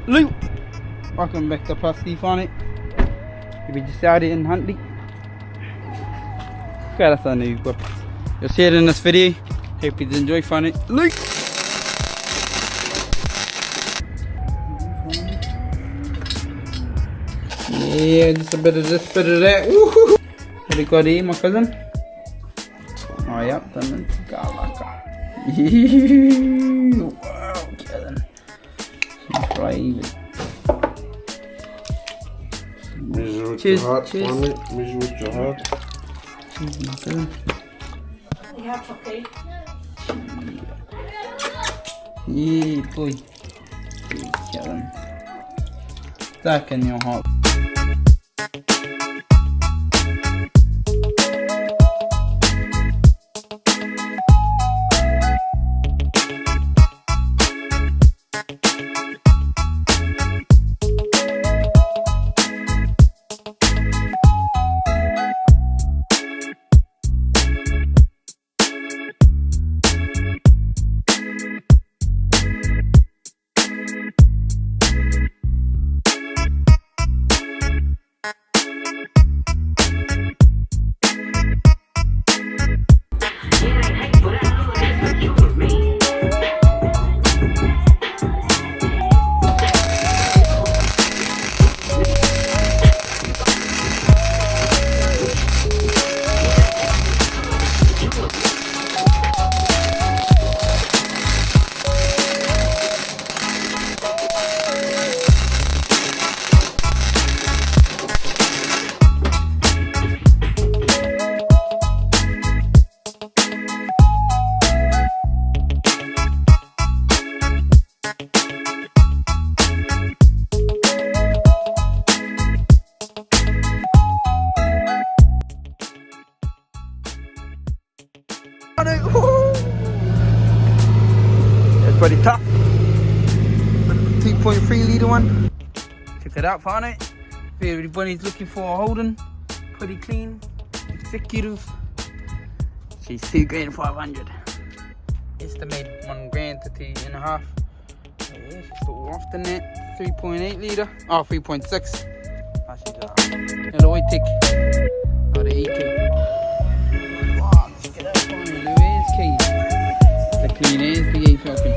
Luke! Welcome back to Plus Steve on it. We just out here in Huntley. Okay, that's our new good. You'll see it in this video. Hope you enjoy finding it. Luke! Yeah, just a bit of this, bit of that. Woohoo! What do you got here, my cousin? Oh, yep, done it. Galaka. Wow, cousin. Private. Measure with Cheers, your heart, cheers. Mommy. Measure with your heart. Cheers, my cousin. Yeah, it's okay. Yeah, boy. Good, cousin. Stuck in your heart. That's pretty tough. 2.3 litre one. Check it out, find it. If everybody's looking for a Holden, pretty clean, executive. She's 2,500. Estimated 1 grand to 2.5. Yeah, she's still off the net. 3.8 litre. Oh, 3.6. And the white tick. Oh, the EK. Wow, check it out, find it. Louise Cage. The clean is the A fucking.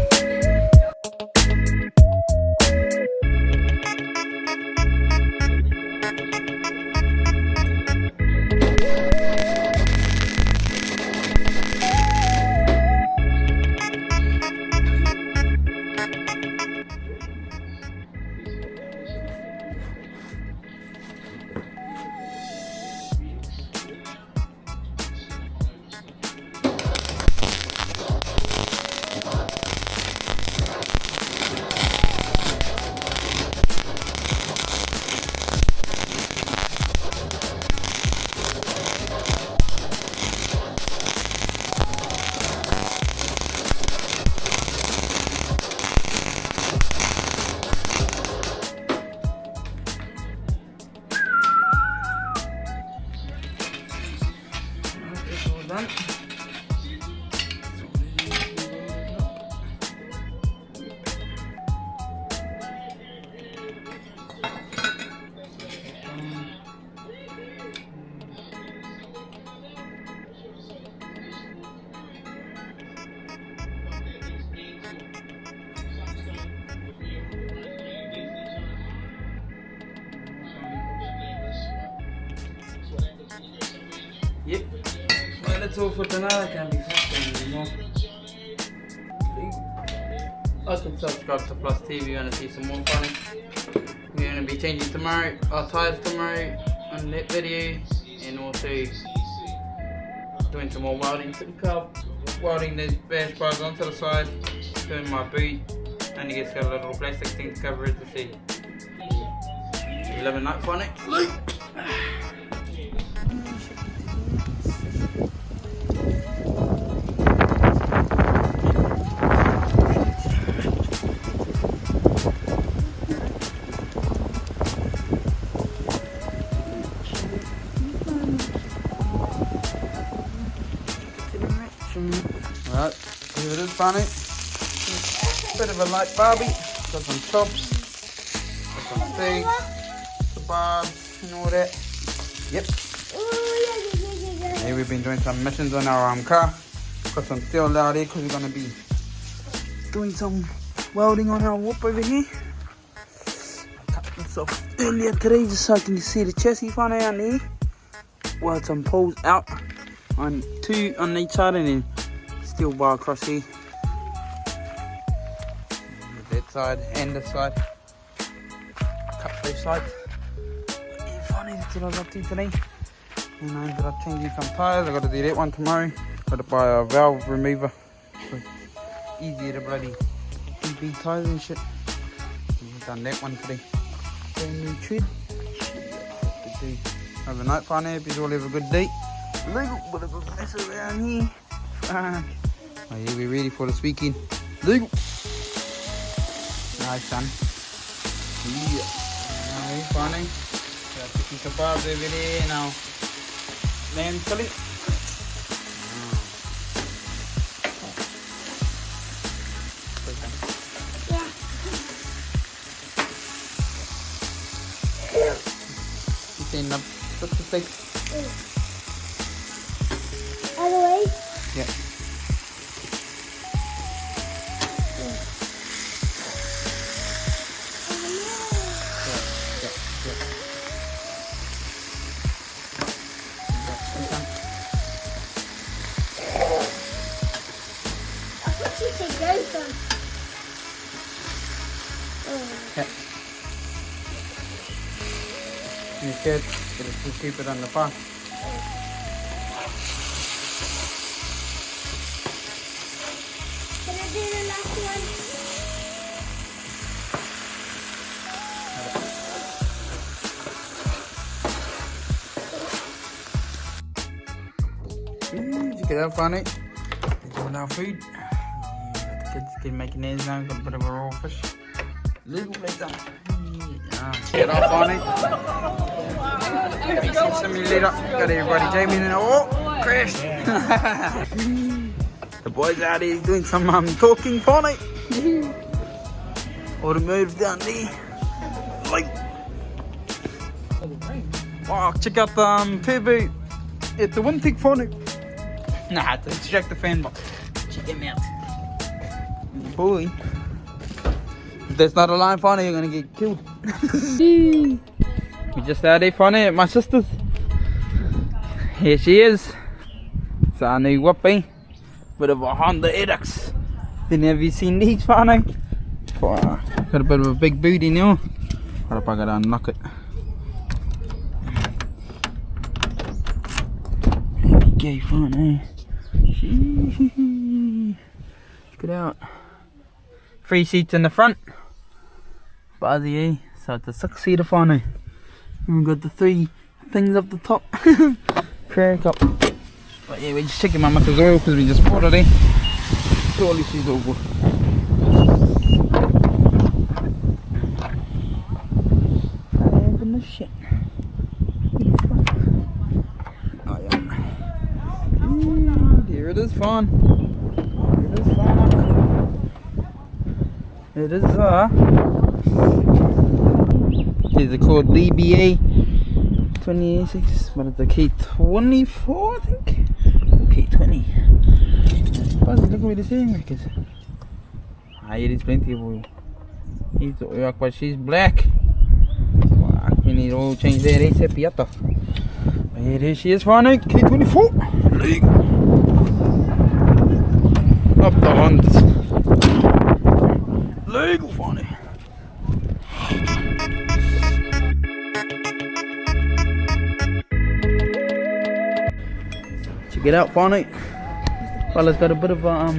Done. Yep. Well, that's all for tonight. I can't be fasting anymore. Like and subscribe to Plus TV if you want to see some more fun. We're going to be changing tomorrow, our tyres tomorrow on that video, and also doing some more welding to the car, welding the bear spars onto the side, doing my boot, and you just got a little plastic thing to cover it to see. You living that funny? Luke! Right, here it is, funny. Bit of a light Barbie, got some tops. some steaks, kebabs, and all that. Yep. Hey, we've been doing some missions on our car. Got some steel out there because we're gonna be doing some welding on our whoop over here. I cut this off earlier today just so I can see the chassis finally out there. Weld some poles out on two on each side and then steel bar across here. That side and this side. Cut both sides. Yeah, finally that's what I was up to today. And I ended up changing some tyres. I got to do that one tomorrow. Got to buy a valve remover. So it's easier to bloody big tyres and shit. I've done that one today. Brand new tread. To do overnight finally. Hope you all have a good day. Legal, but it's a mess around here. Oh yeah, we're ready for this weekend. Legal. Nice, son. Yeah. Alright, funny. Got chicken kebabs over there now. Lamb chili. You saying up? What's the steak? All the way? Yeah. You said to keep it on the farm. Can I do the last one? Check it out, funny. We're doing our food. Yeah, the kids keep making theirs now. Got a bit of a raw fish. Legal later. Check it out, funny. Fixing simulator. Got everybody Jamie in. Oh, crashed. The boys out here doing some talking, funny. Automotive down there. Like. Oh, check out the turbo. It's the one thing funny. Nah, to extract the fan box. Check him out. Boy. If there's not a line funny, you're gonna get killed. We just out there funny at my sister's. Here she is. It's our new whoopee. Bit of a Honda Edux. Then have you seen these funny? Wow. Got a bit of a big booty now. What if I gotta unlock it? There we go, funny. Check it out. 3 seats in the front. Buzzy, eh? So it's a 6-seater funny. And we've got the 3 things up the top. Crack up. But yeah, we're just checking my muffler's oil because we just bought it, eh? Surely she's all good. Open the shit. Oh yeah. Here it is, fun. Here it is, fun. It is, these are called DBA 26, but it's a K24, I think. K20. But look what the steering rack is. Ah, it is plenty of oil. He's the oil, but she's black. We need oil change there, eh? Sepiata. Here she is, fine, K24. Legal. Up the hunt. Legal, funny. Check it out, funny. Fella's got a bit of a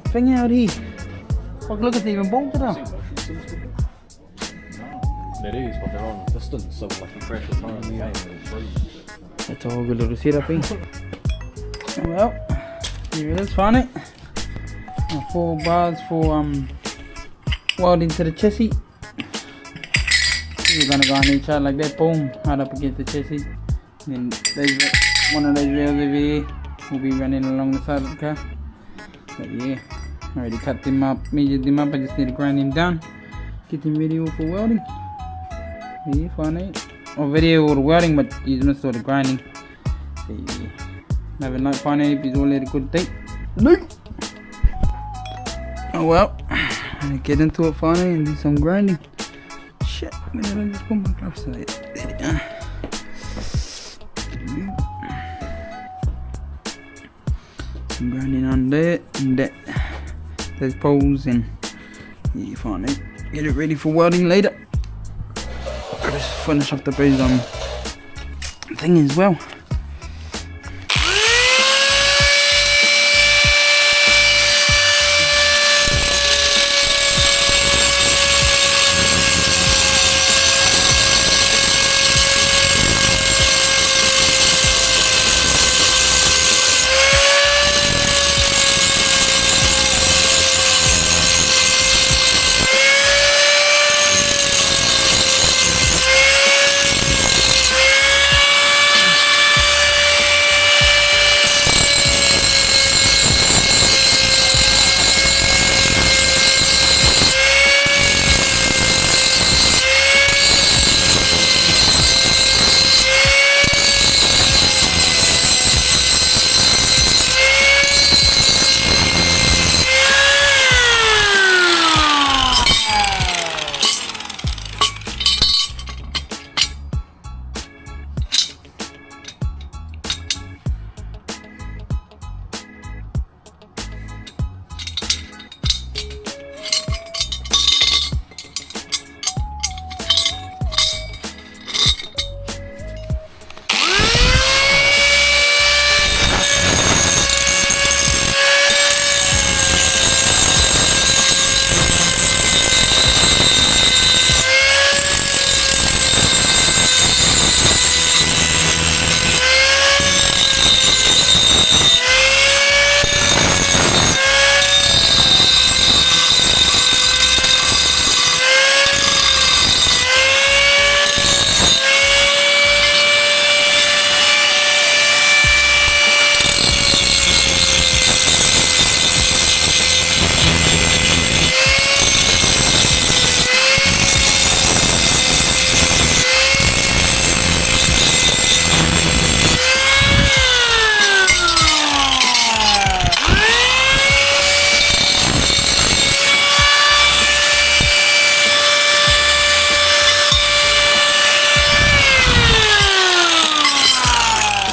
thing out here. Fuck, look, it's even bolted up. It is, but they're on distance, so like you crash the tire in the game and it's free. That's a whole good little setup, eh? Well, here it is, funny. 4 bars for welding to the chassis. We're gonna go on each side like that, boom, hard up against the chassis. Then there's one of those rails over here. We'll be running along the side of the car. But yeah, I already cut them up, measured them up. I just need to grind them down. getting video for welding. Yeah, funny. Or video or welding, but he's not sort of grinding. Yeah. Have a night, funny. He's all had a good day. No. Oh well, I get into it, funny, and do some grinding. Shit, where did I just put my gloves on? There they are. I'm grinding on that and that. Those poles and yeah, funny. Get it ready for welding later. I'll just finish off the base thing as well.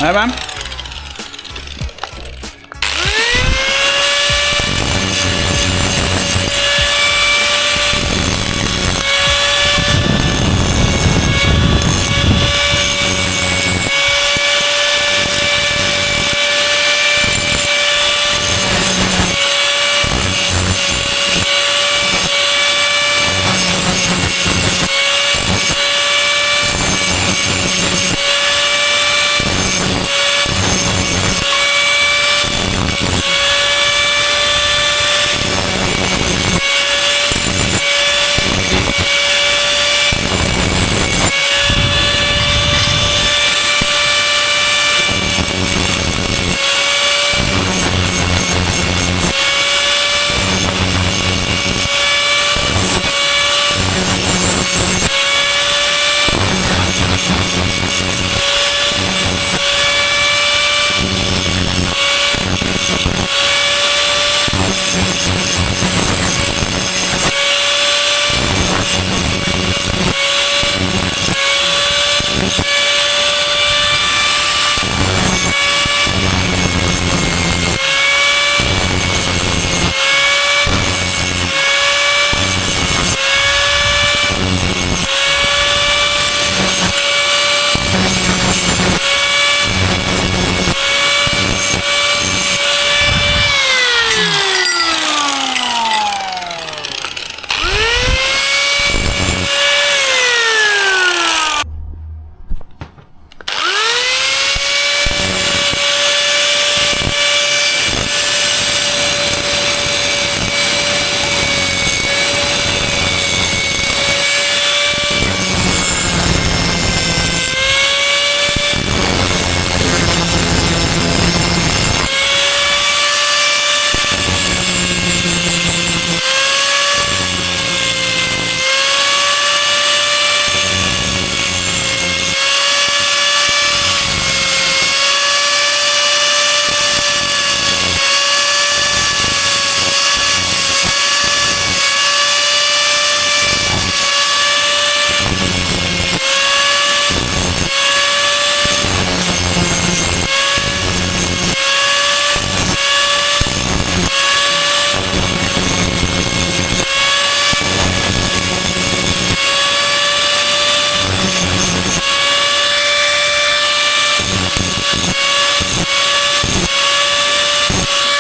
Hi, man.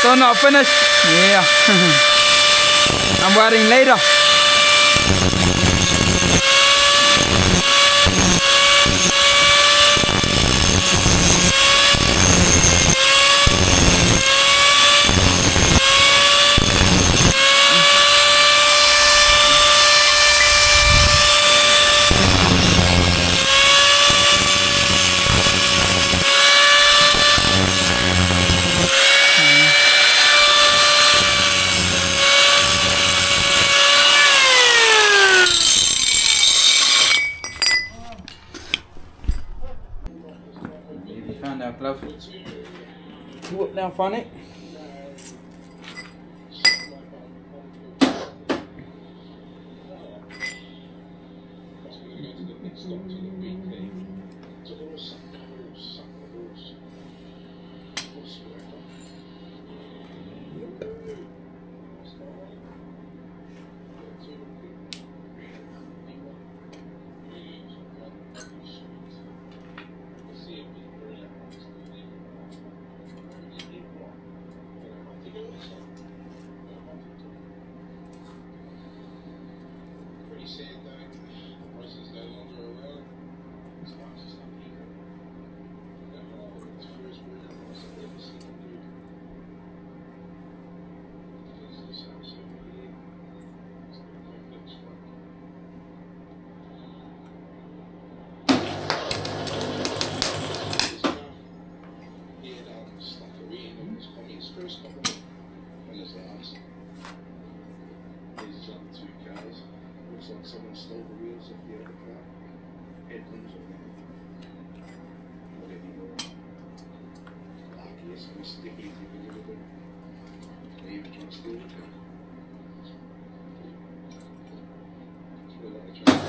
Still not finished. Yeah. I'm welding later. Found our glove. Whip down on it. Someone stole the wheels of the other car. Headlands on them. Whatever you know. Like yes, we sticky to the little bit. They even try to steal the car. It's really like a trap.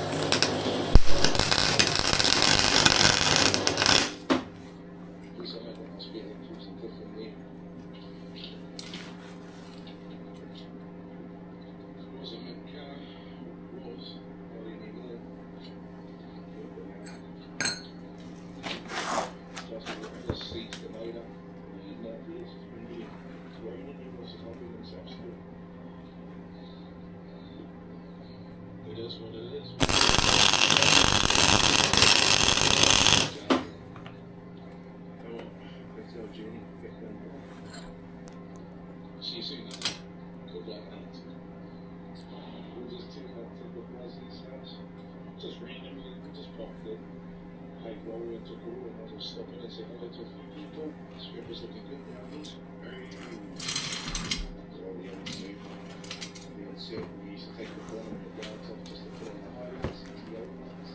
This I don't must be able to do some different way. It was a mid car. It is what it is. She seen that. Good luck, mate. We'll just take up to the president's house. Just randomly, just popped in. High roller and took over, and I just stopped in and said hello to a few people. Script was looking good now. That's all we had to say. We had said we used to take the corner of the ground up just to put on the highlights and the other ones.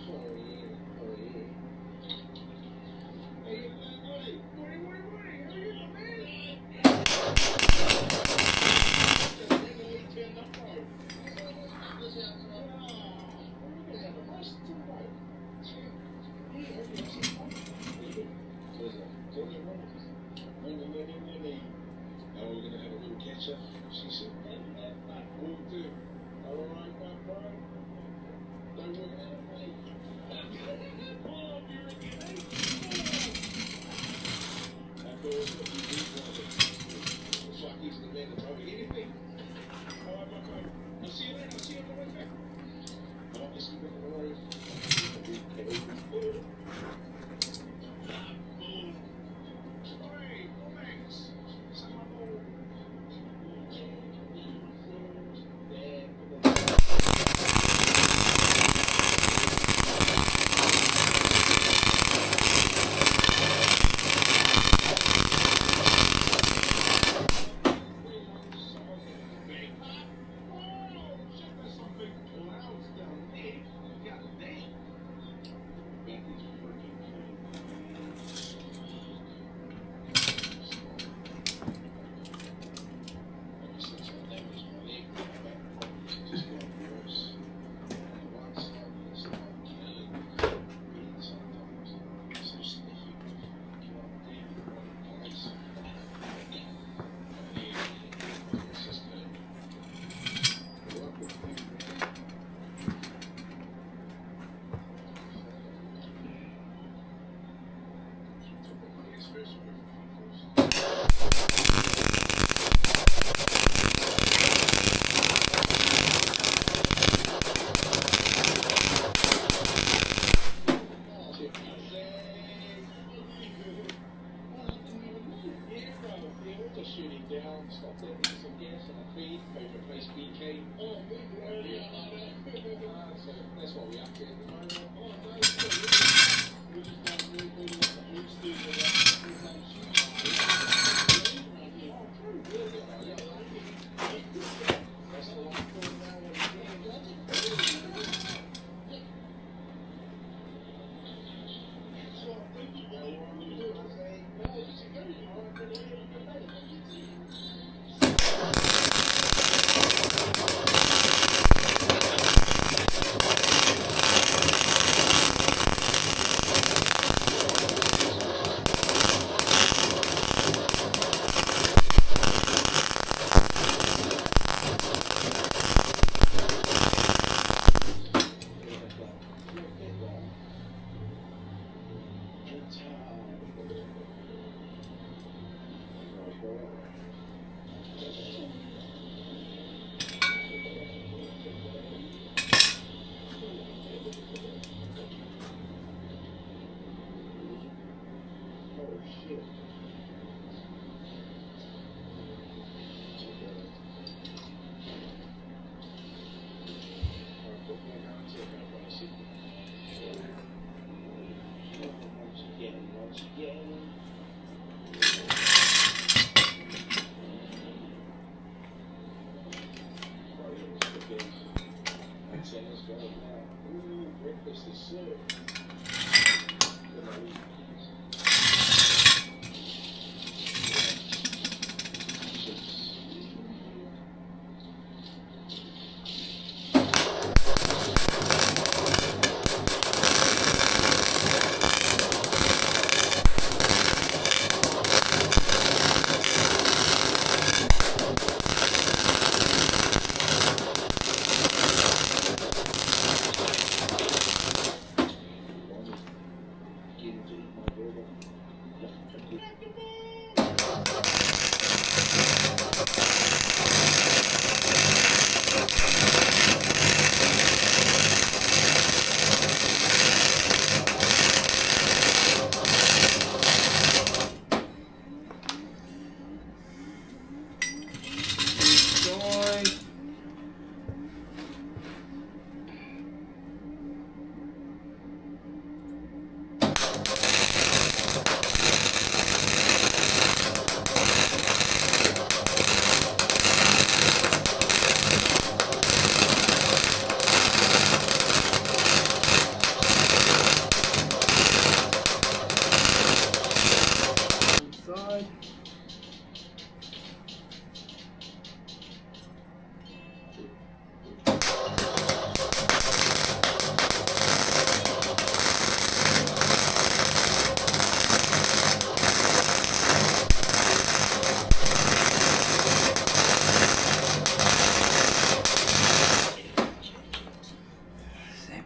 Oh yeah, oh yeah. Hey, buddy, how you doing, man? Now we're gonna have a little catch up. She said, we'll do. All right, my boy. Don't worry about me. After all, what you do for it. It's like he's the man that told me anything. All right, my boy. I'll see you later. I'll see you on the way back. That's what we have to do.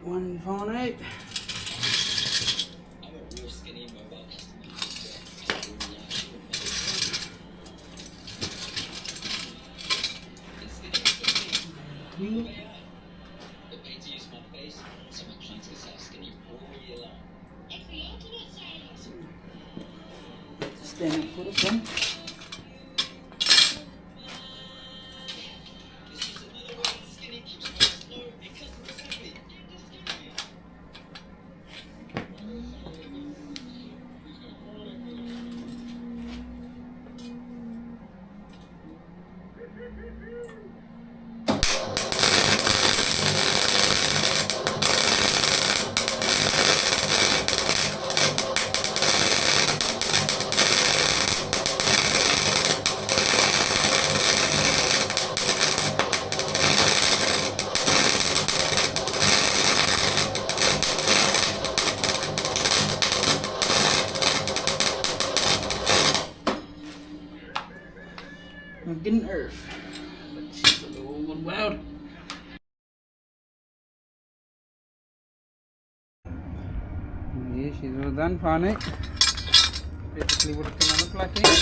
One phone out. Stand up for the phone. I'm getting earth. But she's a little weld. Yeah, she's all done for it. Basically what it's gonna look like here.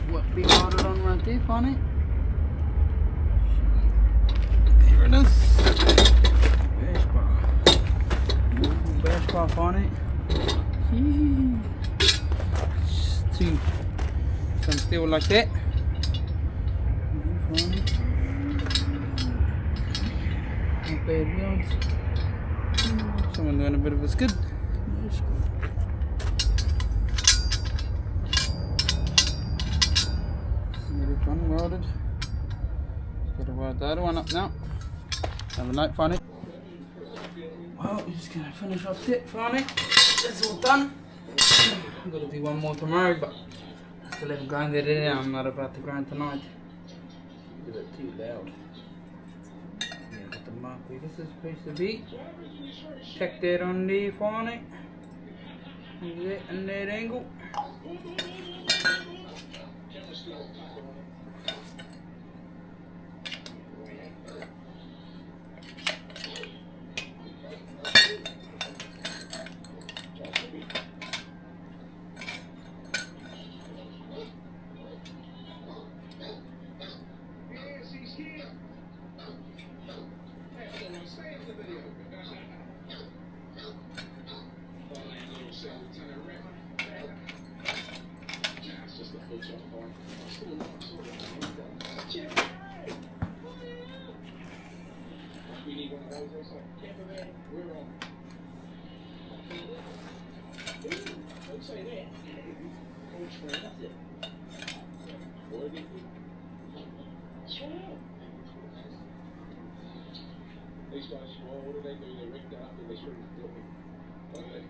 What we ordered on right there for it. Here it is. Bash bar on it. Two. Some steel like that. Not bad welds. Someone doing a bit of a skid. One welded. Got to weld the other one up now. Have a knife on it. Well, we're just gonna finish off tip on it. It's all done. I'm gonna do one more tomorrow, but I still haven't grinded it in. I'm not about to grind tonight. Is it too loud? Yeah, got the mark where this is supposed to be. Check that on there for it. And that angle. We need one of those. It's like, cameraman, we're on. Don't say that. Don't train. That's it. Boy, did we? Show up. These guys, well, what do? They rig that up and they sort of do it. What do they?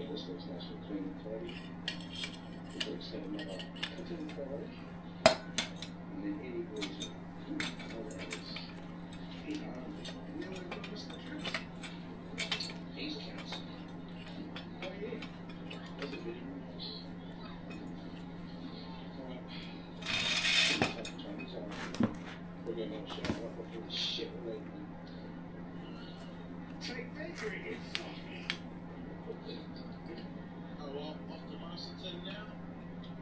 This looks nice and clean and tidy. We're going to set another cutting forward. And then any glazing. All that is 8 arms. And then we're going to the counts. 8 counts. Oh, yeah. That's a bit nice. We're going to show what we're doing. Shit, we're ready. Take victory, it's off to Masterton now.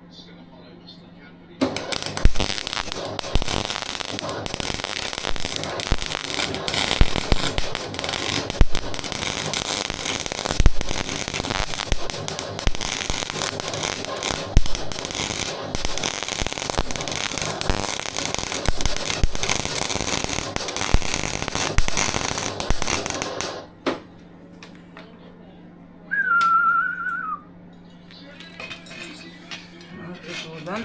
It's going to follow Mr. Campbell. It's all done.